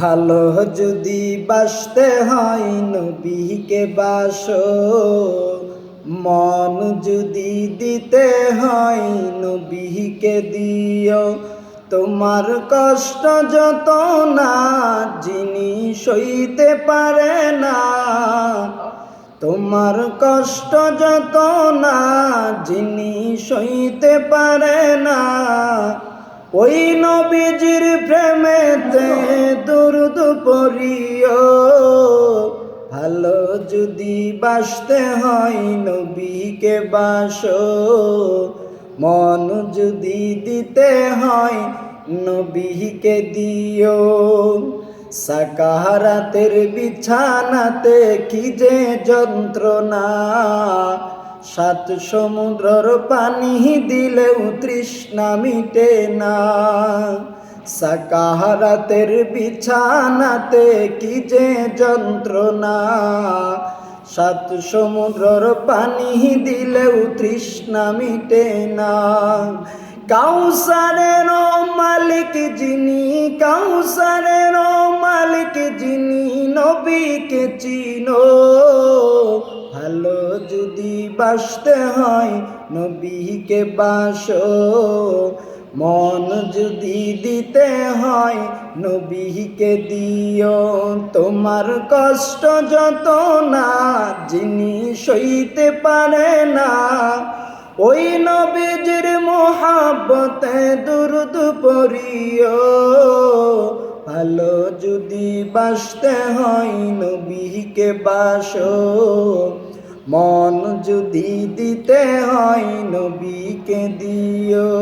ভালো যদি বাসতে হয় নবীকে বাসো, মন যদি দিতে হয় নবীকে দিও। তোমার কষ্ট যত না যিনি সইতে পারে না, তোমার কষ্ট যত না যিনি সইতে পারে না, ওই নবীজির প্রেমেতে দুরূদ পড়িও। ভালো যদি বাসতে হয় নবীকে বাসো, মন যদি দিতে হয় নবীকে দিও। সাকারাতের বিছানাতে কি যে যন্ত্রণা, সাত সমুদ্রর পানি দিলেও তৃষ্ণা মিটে না। সাকারাতের বিছানাতে কি যে যন্ত্রণা, সাত সমুদ্রর পানি দিলেও তৃষ্ণা মিটে না। কাউসারের মালিক যিনি, কাউসারের মালিক যিনি নবীকে চিনো। ভালো যদি বাসতে হয় নবীকে বাসো, মন যদি দিতে হয় নবীকে দিও। তোমার কষ্ট যত না যিনি সইতে পারে না, ওই নবীজির মোহাব্বতে দুরূদ পড়িও। ভালো যদি বাসতে হয় নবীকে বাসো, মন যদি দিতে হয় নবীকে দিও।